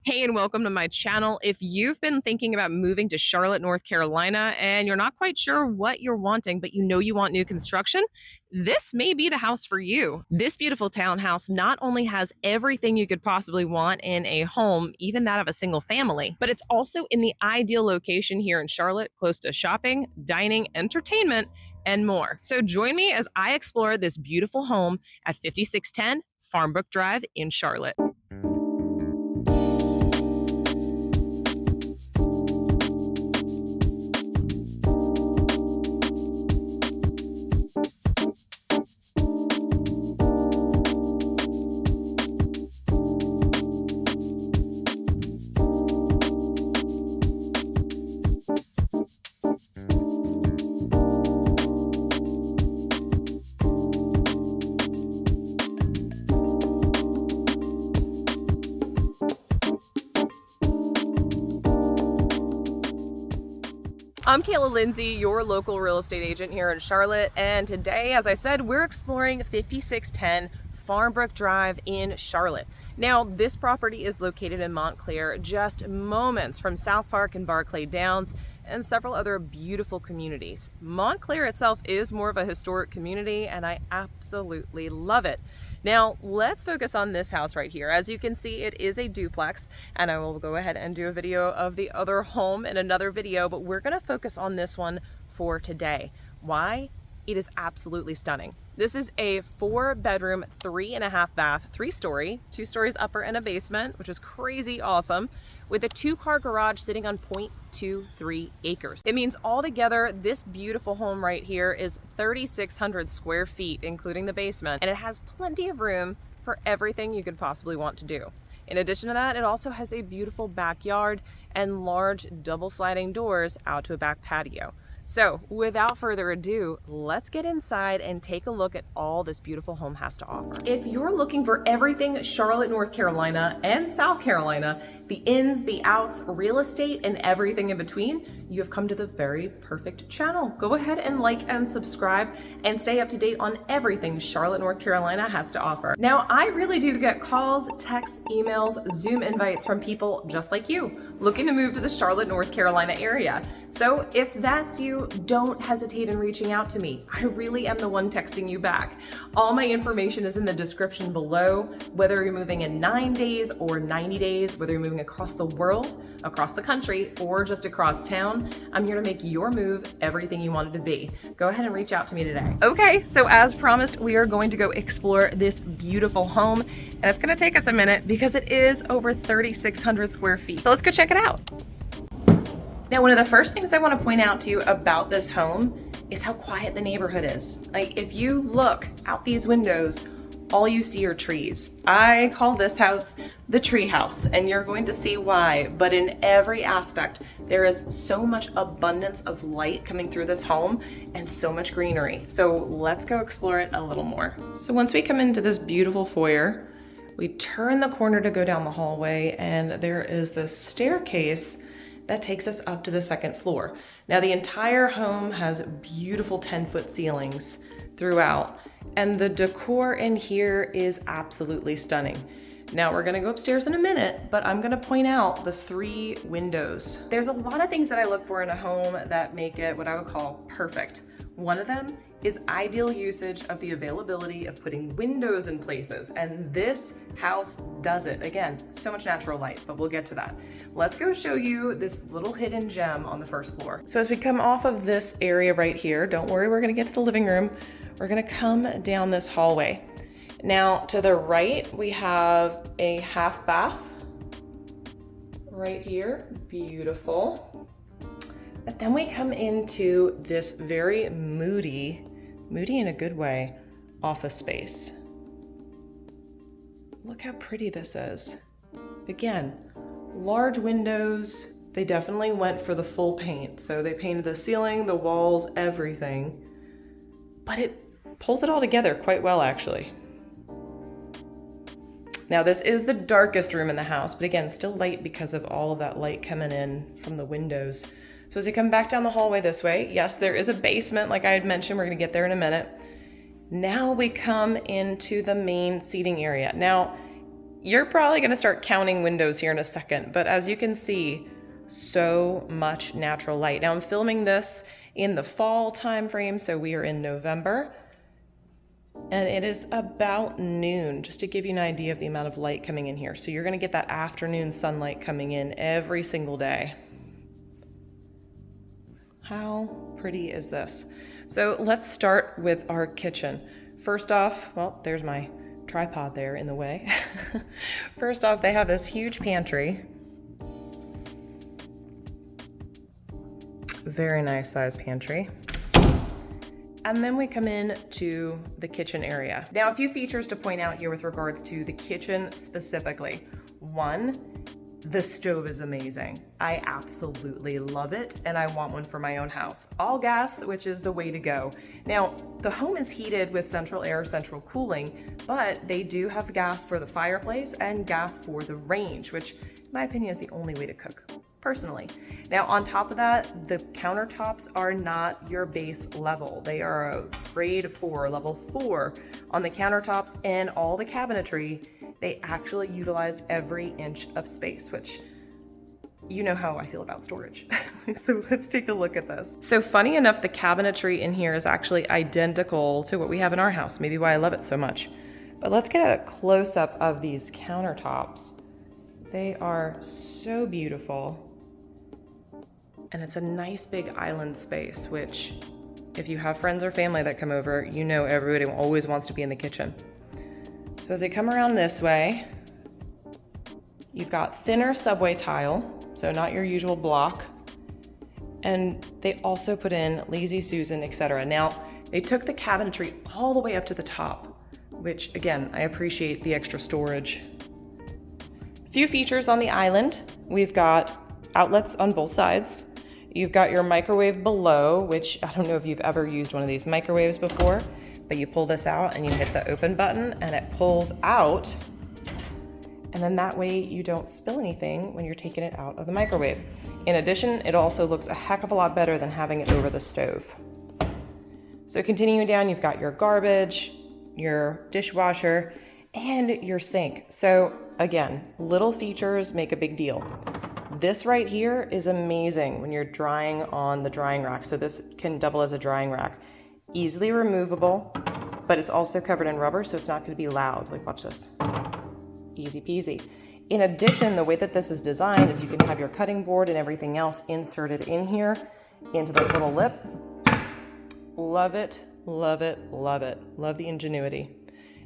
Hey, and welcome to my channel. If you've been thinking about moving to Charlotte, North Carolina, and you're not quite sure what you're wanting, but you know you want new construction, this may be the house for you. This beautiful townhouse not only has everything you could possibly want in a home, even that of a single family, but it's also in the ideal location here in Charlotte, close to shopping, dining, entertainment, and more. So join me as I explore this beautiful home at 5610 Farmbrook Drive in Charlotte. I'm 𝗖𝗀 𝗁𝘁, your local real estate agent here in Charlotte, and today, as I said, we're exploring 5610 Farmbrook Drive in Charlotte. Now, this property is located in Montclaire, just moments from Southpark and Barclay Downs, and several other beautiful communities. Montclaire itself is more of a historic community, and I absolutely love it. Now, let's focus on this house right here. As you can see, it is a duplex, and I will go ahead and do a video of the other home in another video, but we're gonna focus on this one for today. Why? It is absolutely stunning. This is a 4-bedroom, 3.5 bath, 3-story, 2 stories upper and a basement, which is crazy awesome, with a 2-car garage sitting on 0.23 acres. It means altogether, this beautiful home right here is 3,600 square feet, including the basement, and it has plenty of room for everything you could possibly want to do. In addition to that, it also has a beautiful backyard and large double sliding doors out to a back patio. So without further ado, let's get inside and take a look at all this beautiful home has to offer. If you're looking for everything Charlotte, North Carolina and South Carolina, the ins, the outs, real estate, and everything in between, you have come to the very perfect channel. Go ahead and like and subscribe and stay up to date on everything Charlotte, North Carolina has to offer. Now, I really do get calls, texts, emails, Zoom invites from people just like you looking to move to the Charlotte, North Carolina area. So if that's you, don't hesitate in reaching out to me. I really am the one texting you back. All my information is in the description below, whether you're moving in 9 days or 90 days, whether you're moving across the world, across the country, or just across town, I'm here to make your move everything you want it to be. Go ahead and reach out to me today. Okay, so as promised, we are going to go explore this beautiful home, and it's gonna take us a minute because it is over 3,600 square feet. So let's go check it out. Now, one of the first things I want to point out to you about this home is how quiet the neighborhood is. Like, if you look out these windows, all you see are trees. I call this house the tree house, and you're going to see why, but in every aspect, there is so much abundance of light coming through this home and so much greenery. So let's go explore it a little more. So once we come into this beautiful foyer, we turn the corner to go down the hallway, and there is this staircase that takes us up to the 2nd floor. Now, the entire home has beautiful 10-foot ceilings throughout, and the decor in here is absolutely stunning. Now, we're gonna go upstairs in a minute, but I'm gonna point out the 3 windows. There's a lot of things that I look for in a home that make it what I would call perfect. One of them is ideal usage of the availability of putting windows in places, and this house does it. Again, so much natural light, but we'll get to that. Let's go show you this little hidden gem on the 1st floor. So as we come off of this area right here, don't worry, we're gonna get to the living room. We're gonna come down this hallway. Now, to the right, we have a half bath right here, beautiful. But then we come into this very moody in a good way, office space. Look how pretty this is. Again, large windows. They definitely went for the full paint. So they painted the ceiling, the walls, everything. But it pulls it all together quite well, actually. Now, this is the darkest room in the house, but again, still light because of all of that light coming in from the windows. So as you come back down the hallway this way, yes, there is a basement, like I had mentioned. We're gonna get there in a minute. Now we come into the main seating area. Now, You're probably gonna start counting windows here in a second, but as you can see, so much natural light. Now I'm filming this in the fall time frame, so we are in November, and it is about noon, just to give you an idea of the amount of light coming in here. So you're gonna get that afternoon sunlight coming in every single day. How pretty is this? So let's start with our kitchen. First off, well, there's my tripod there in the way. First off, they have this huge pantry. Very nice sized pantry. And then we come in to the kitchen area. Now, a few features to point out here with regards to the kitchen specifically. One, the stove is amazing. I absolutely love it, and I want one for my own house. All gas, which is the way to go. Now, the home is heated with central air, central cooling, but they do have gas for the fireplace and gas for the range, which in my opinion is the only way to cook, personally. Now, on top of that, the countertops are not your base level. They are a grade 4, level 4 on the countertops, and all the cabinetry, they actually utilized every inch of space, which you know how I feel about storage. So let's take a look at this. So funny enough, the cabinetry in here is actually identical to what we have in our house, maybe why I love it so much. But let's get a close-up of these countertops. They are so beautiful. And it's a nice big island space, which if you have friends or family that come over, you know everybody always wants to be in the kitchen. So as they come around this way, you've got thinner subway tile, so not your usual block. And they also put in Lazy Susan, etc. Now, they took the cabinetry all the way up to the top, which again, I appreciate the extra storage. A few features on the island. We've got outlets on both sides. You've got your microwave below, which I don't know if you've ever used one of these microwaves before, but you pull this out and you hit the open button and it pulls out. And then that way you don't spill anything when you're taking it out of the microwave. In addition, it also looks a heck of a lot better than having it over the stove. So continuing down, you've got your garbage, your dishwasher, and your sink. So again, little features make a big deal. This right here is amazing when you're drying on the drying rack. So this can double as a drying rack. Easily removable, but it's also covered in rubber, so it's not going to be loud. Like, watch this. Easy peasy. In addition, the way that this is designed is you can have your cutting board and everything else inserted in here into this little lip. Love it, love it, love it. Love the ingenuity.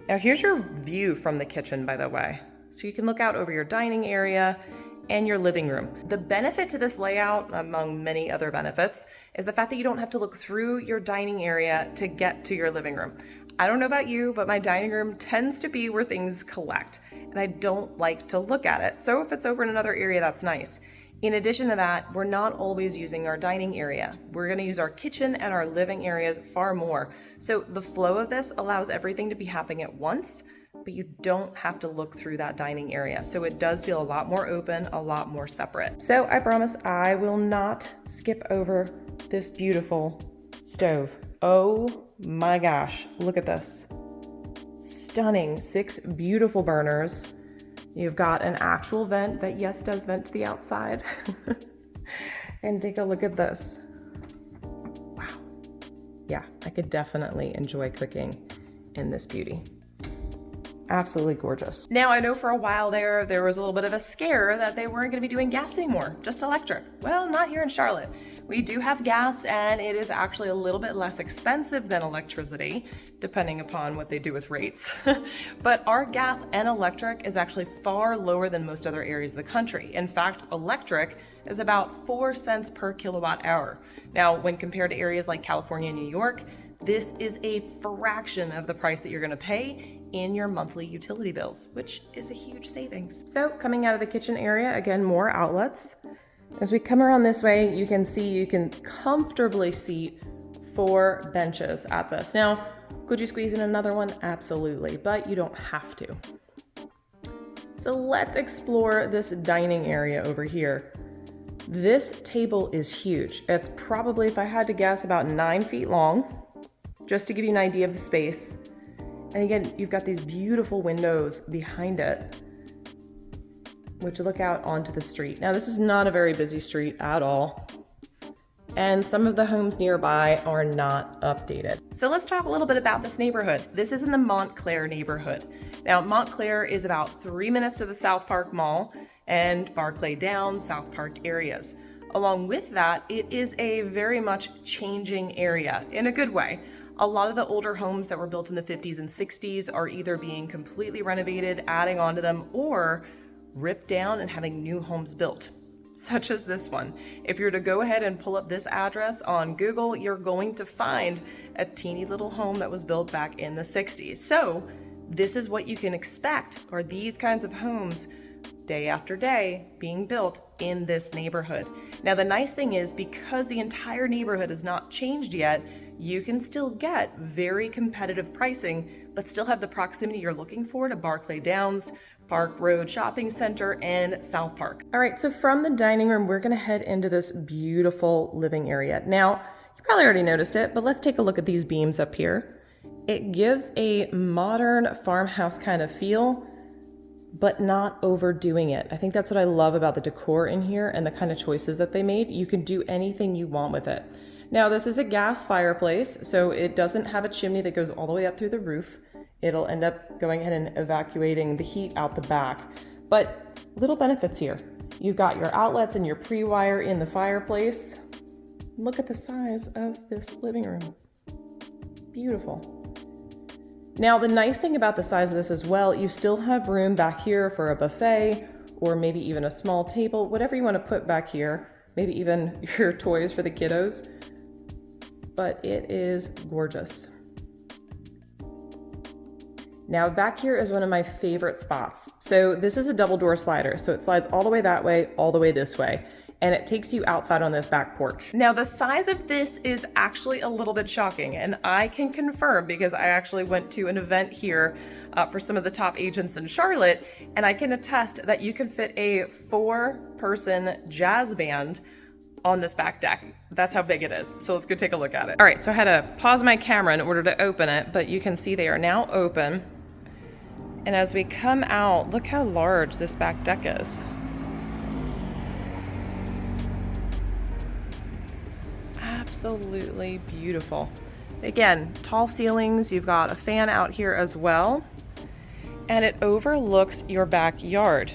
Now here's your view from the kitchen, by the way. So you can look out over your dining area and your living room. The benefit to this layout, among many other benefits, is the fact that you don't have to look through your dining area to get to your living room. I don't know about you, but my dining room tends to be where things collect, and I don't like to look at it. So if it's over in another area, that's nice. In addition to that, we're not always using our dining area. We're gonna use our kitchen and our living areas far more. So the flow of this allows everything to be happening at once, but you don't have to look through that dining area. So it does feel a lot more open, a lot more separate. So I promise I will not skip over this beautiful stove. Oh my gosh, look at this. Stunning, 6 beautiful burners. You've got an actual vent that, yes, does vent to the outside. And take a look at this. Wow. Yeah, I could definitely enjoy cooking in this beauty. Absolutely gorgeous. Now, I know for a while there was a little bit of a scare that they weren't gonna be doing gas anymore, just electric. Well, not here in Charlotte. We do have gas, and it is actually a little bit less expensive than electricity, depending upon what they do with rates. But our gas and electric is actually far lower than most other areas of the country. In fact, electric is about 4 cents per kilowatt hour. Now, when compared to areas like California and New York, this is a fraction of the price that you're gonna pay in your monthly utility bills, which is a huge savings. So coming out of the kitchen area, again, more outlets. As we come around this way, you can see you can comfortably seat 4 benches at this. Now, could you squeeze in another one? Absolutely, but you don't have to. So let's explore this dining area over here. This table is huge. It's probably, if I had to guess, about 9 feet long, just to give you an idea of the space. And again, you've got these beautiful windows behind it. which look out onto the street. Now, this is not a very busy street at all, and some of the homes nearby are not updated. So let's talk a little bit about this neighborhood. This is in the Montclaire neighborhood. Now, Montclaire is about 3 minutes to the Southpark Mall and Barclay Downs, Southpark areas. Along with that, it is a very much changing area in a good way. A lot of the older homes that were built in the 50s and 60s are either being completely renovated, adding onto them, or ripped down and having new homes built, such as this one. If you're to go ahead and pull up this address on Google, you're going to find a teeny little home that was built back in the 60s. So this is what you can expect, are these kinds of homes day after day being built in this neighborhood. Now, the nice thing is, because the entire neighborhood has not changed yet, you can still get very competitive pricing, but still have the proximity you're looking for to Barclay Downs, Park Road Shopping Center, and Southpark. All right, so from the dining room, we're gonna head into this beautiful living area. Now, you probably already noticed it, but let's take a look at these beams up here. It gives a modern farmhouse kind of feel, but not overdoing it. I think that's what I love about the decor in here and the kind of choices that they made. You can do anything you want with it. Now, this is a gas fireplace, so it doesn't have a chimney that goes all the way up through the roof. It'll end up going ahead and evacuating the heat out the back. But little benefits here. You've got your outlets and your pre-wire in the fireplace. Look at the size of this living room. Beautiful. Now, the nice thing about the size of this as well, you still have room back here for a buffet, or maybe even a small table, whatever you want to put back here, maybe even your toys for the kiddos. But it is gorgeous. Now, back here is one of my favorite spots. So this is a double door slider, so it slides all the way that way, all the way this way, and it takes you outside on this back porch. Now, the size of this is actually a little bit shocking, and I can confirm because I actually went to an event here for some of the top agents in Charlotte, and I can attest that you can fit a 4-person jazz band on this back deck. That's how big it is. So let's go take a look at it. All right, so I had to pause my camera in order to open it, but you can see they are now open. And as we come out, look how large this back deck is. Absolutely beautiful. Again, tall ceilings, you've got a fan out here as well, and it overlooks your backyard.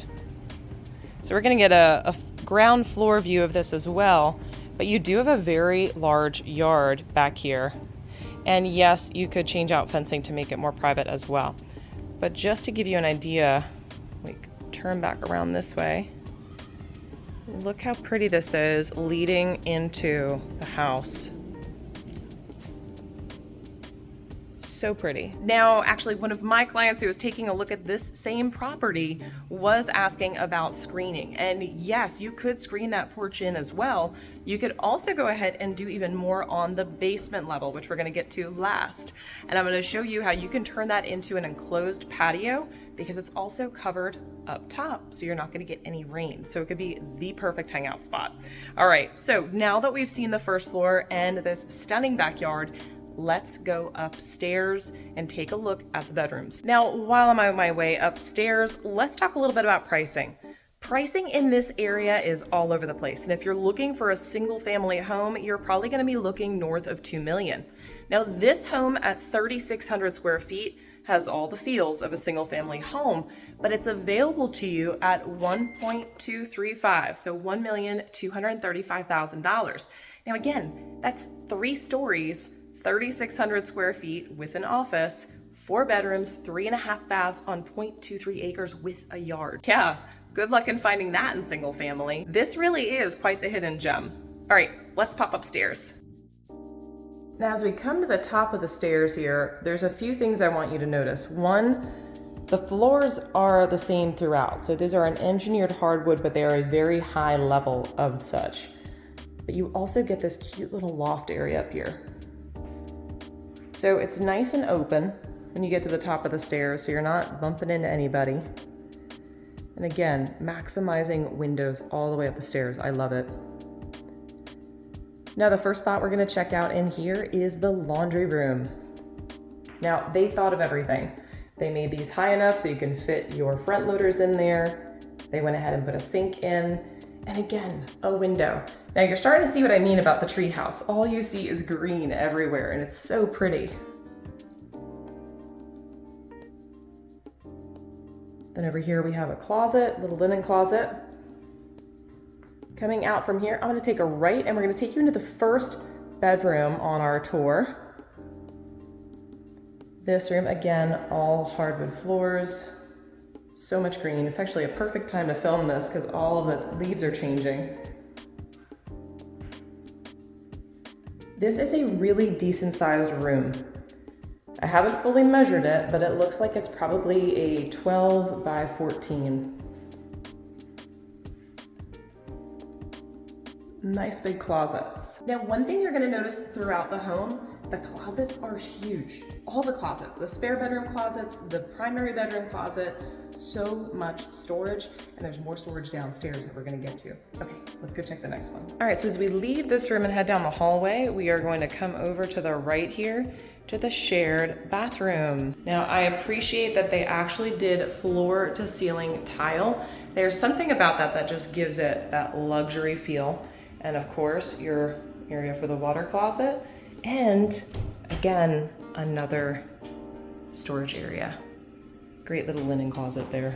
So we're gonna get a ground floor view of this as well, but you do have a very large yard back here. And yes, you could change out fencing to make it more private as well. But just to give you an idea, we turn back around this way. Look how pretty this is leading into the house. So pretty. Now, actually, one of my clients who was taking a look at this same property was asking about screening. And yes, you could screen that porch in as well. You could also go ahead and do even more on the basement level, which we're gonna get to last. And I'm gonna show you how you can turn that into an enclosed patio because it's also covered up top, so you're not gonna get any rain. So it could be the perfect hangout spot. All right, so now that we've seen the first floor and this stunning backyard, let's go upstairs and take a look at the bedrooms. Now, while I'm on my way upstairs, let's talk a little bit about pricing. Pricing in this area is all over the place. And if you're looking for a single family home, you're probably gonna be looking north of $2 million. Now, this home at 3,600 square feet has all the feels of a single family home, but it's available to you at 1.235, so $1,235,000. Now again, that's 3 stories, 3,600 square feet with an office, 4 bedrooms, 3.5 baths on 0.23 acres with a yard. Yeah, good luck in finding that in single family. This really is quite the hidden gem. All right, let's pop upstairs. Now, as we come to the top of the stairs here, there's a few things I want you to notice. One, the floors are the same throughout. So these are an engineered hardwood, but they are a very high level of such. But you also get this cute little loft area up here. So it's nice and open when you get to the top of the stairs, so you're not bumping into anybody. And again, maximizing windows all the way up the stairs. I love it. Now, the first spot we're gonna check out in here is the laundry room. Now, they thought of everything. They made these high enough so you can fit your front loaders in there. They went ahead and put a sink in, and again, a window. Now you're starting to see what I mean about the tree house. All you see is green everywhere, and it's so pretty. Then over here we have a closet, little linen closet. Coming out from here, I'm gonna take a right and we're gonna take you into the first bedroom on our tour. This room, again, all hardwood floors, so much green. It's actually a perfect time to film this because all of the leaves are changing. This is a really decent sized room. I haven't fully measured it, but it looks like it's probably a 12 by 14. Nice big closets. Now, one thing you're gonna notice throughout the home, the closets are huge. All the closets, the spare bedroom closets, the primary bedroom closet, so much storage, and there's more storage downstairs that we're gonna get to. Okay, let's go check the next one. All right, so as we leave this room and head down the hallway, we are going to come over to the right here to the shared bathroom. Now, I appreciate that they actually did floor to ceiling tile. There's something about that that just gives it that luxury feel. And of course, your area for the water closet. And again, another storage area. Great little linen closet there.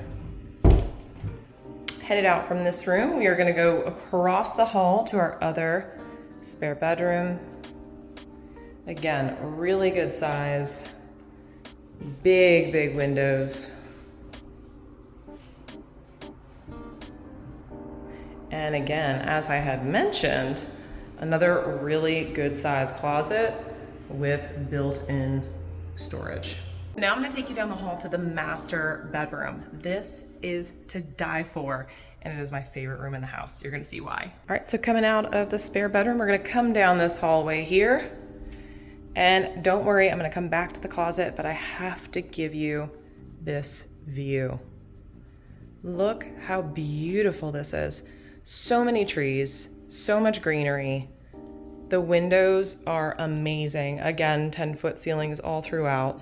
Headed out from this room, we are gonna go across the hall to our other spare bedroom. Again, really good size, big windows. And again, as I had mentioned, another really good sized closet with built-in storage. Now I'm gonna take you down the hall to the master bedroom. This is to die for, and it is my favorite room in the house. You're gonna see why. All right, so coming out of the spare bedroom, we're gonna come down this hallway here. And don't worry, I'm gonna come back to the closet, but I have to give you this view. Look how beautiful this is. So many trees, so much greenery. The windows are amazing. Again, 10-foot ceilings all throughout.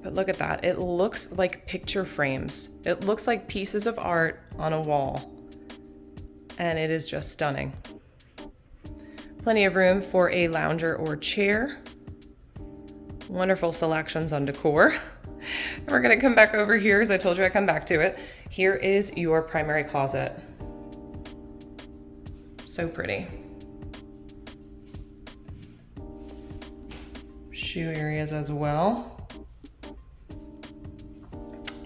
But look at that, it looks like picture frames. It looks like pieces of art on a wall. And it is just stunning. Plenty of room for a lounger or chair. Wonderful selections on decor. And we're gonna come back over here because I told you I'd come back to it. Here is your primary closet. So pretty. Shoe areas as well.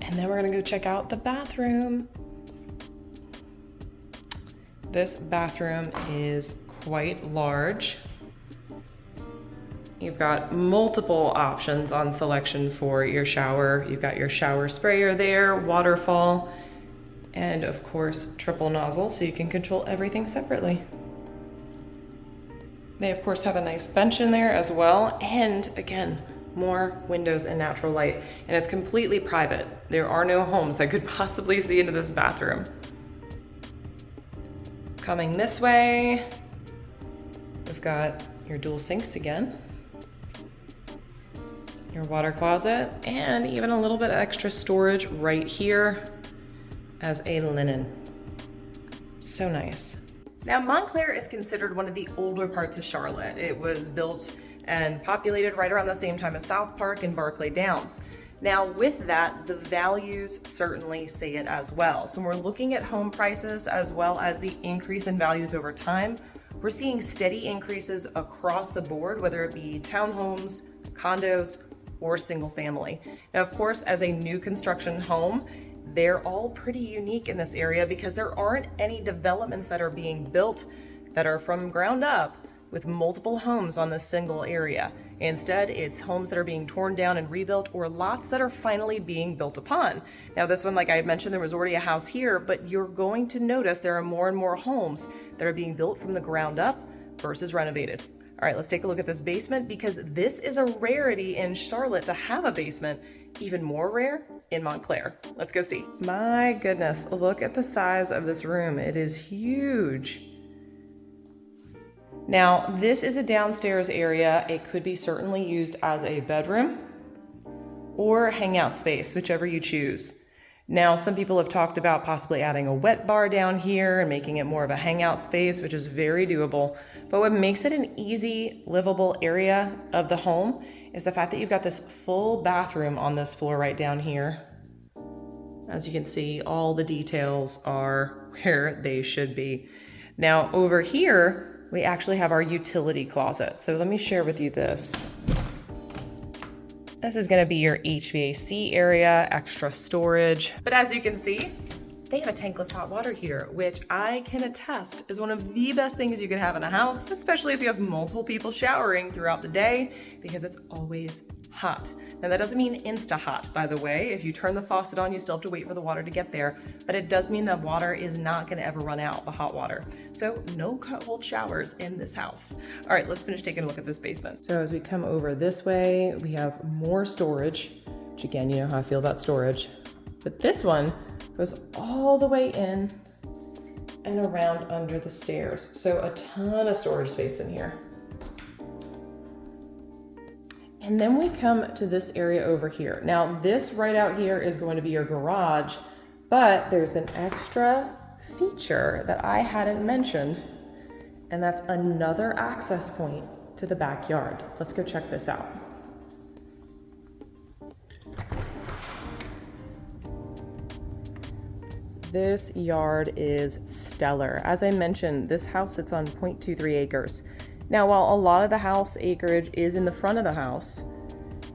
And then we're gonna go check out the bathroom. This bathroom is quite large. You've got multiple options on selection for your shower. You've got your shower sprayer there, waterfall, and of course, triple nozzle, so you can control everything separately. They of course have a nice bench in there as well, and again, more windows and natural light, and it's completely private. There are no homes that could possibly see into this bathroom. Coming this way, we've got your dual sinks again, your water closet, and even a little bit of extra storage right here as a linen. So nice. Now, Montclaire is considered one of the older parts of Charlotte. It was built and populated right around the same time as Southpark and Barclay Downs. Now, with that, the values certainly say it as well. So when we're looking at home prices as well as the increase in values over time, we're seeing steady increases across the board, whether it be townhomes, condos, or single family. Now, of course, as a new construction home, they're all pretty unique in this area because there aren't any developments that are being built that are from ground up with multiple homes on this single area. Instead, it's homes that are being torn down and rebuilt, or lots that are finally being built upon. Now, this one, like I had mentioned, there was already a house here, but you're going to notice there are more and more homes that are being built from the ground up versus renovated. All right, let's take a look at this basement because this is a rarity in Charlotte to have a basement, even more rare in Montclaire. Let's go see. My goodness, look at the size of this room. It is huge. Now, this is a downstairs area. It could be certainly used as a bedroom or hangout space, whichever you choose. Now, some people have talked about possibly adding a wet bar down here and making it more of a hangout space, which is very doable. But what makes it an easy, livable area of the home is the fact that you've got this full bathroom on this floor right down here. As you can see, all the details are where they should be. Now, over here, we actually have our utility closet. So let me share with you this. This is gonna be your HVAC area, extra storage. But as you can see, they have a tankless hot water here, which I can attest is one of the best things you can have in a house, especially if you have multiple people showering throughout the day, because it's always hot. Now that doesn't mean insta-hot, by the way. If you turn the faucet on, you still have to wait for the water to get there, but it does mean that water is not gonna ever run out, the hot water. So no cold showers in this house. All right, let's finish taking a look at this basement. So as we come over this way, we have more storage, which again, you know how I feel about storage, but this one goes all the way in and around under the stairs. So a ton of storage space in here. And then we come to this area over here. Now this right out here is going to be your garage, but there's an extra feature that I hadn't mentioned, and that's another access point to the backyard. Let's go check this out. This yard is stellar. As I mentioned, this house sits on 0.23 acres. Now, while a lot of the house acreage is in the front of the house,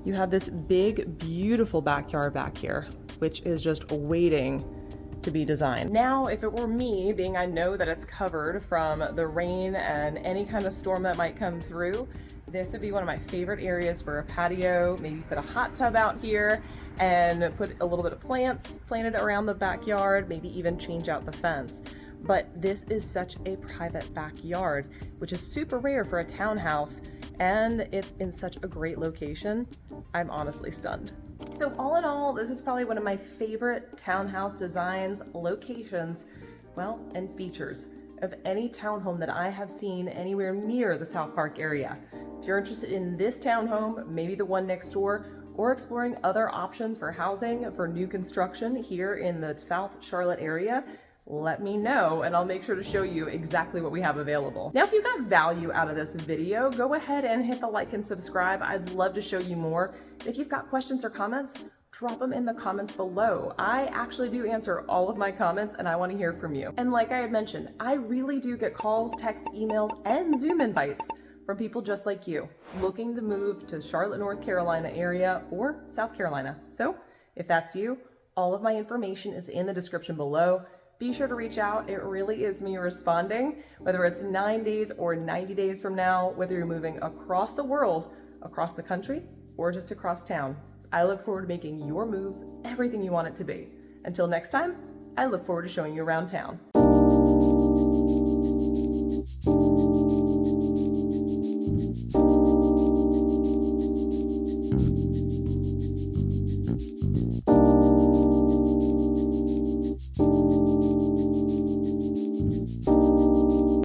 you have this big, beautiful backyard back here, which is just waiting to be designed. Now, if it were me, being I know that it's covered from the rain and any kind of storm that might come through, this would be one of my favorite areas for a patio. Maybe put a hot tub out here and put a little bit of plants planted around the backyard, maybe even change out the fence. But this is such a private backyard, which is super rare for a townhouse, and it's in such a great location. I'm honestly stunned. So all in all, this is probably one of my favorite townhouse designs, locations, well, and features of any townhome that I have seen anywhere near the Southpark area. If you're interested in this townhome, maybe the one next door, or exploring other options for housing for new construction here in the South Charlotte area, let me know and I'll make sure to show you exactly what we have available. Now, if you got value out of this video, go ahead and hit the like and subscribe. I'd love to show you more. If you've got questions or comments, drop them in the comments below. I actually do answer all of my comments and I want to hear from you. And like I had mentioned, I really do get calls, texts, emails, and Zoom invites from people just like you looking to move to Charlotte, North Carolina area or South Carolina. So if that's you, all of my information is in the description below. Be sure to reach out. It really is me responding, whether it's 9 days or 90 days from now, whether you're moving across the world, across the country, or just across town. I look forward to making your move everything you want it to be. Until next time, I look forward to showing you around town.